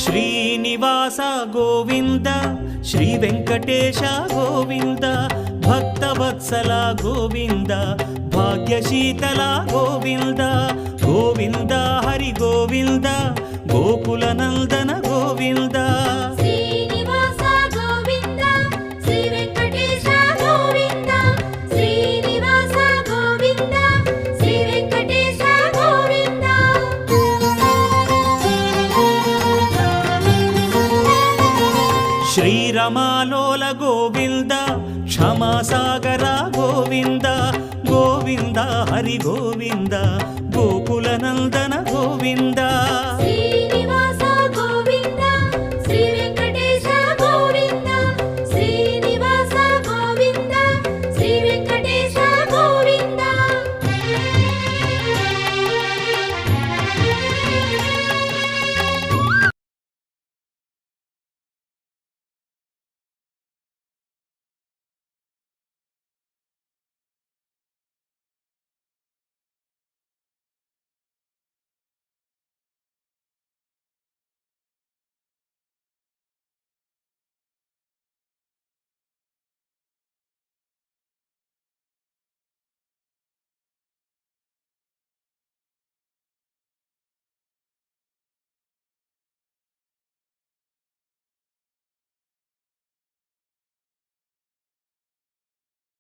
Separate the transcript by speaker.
Speaker 1: Srinivasa Govinda Shri Venkatesha Govinda Bhaktavatsala Govinda భాగ్యశీతల Govinda Govinda Hari Govinda Gokula Nandana Govinda
Speaker 2: Srinivasa Govinda Shri Venkatesha Govinda Srinivasa Govinda Shri Venkatesha Govinda
Speaker 1: శ్రీరమాలోల Govinda క్షమాసాగర Govinda Govinda Hari Govinda Gokula Nandana Govinda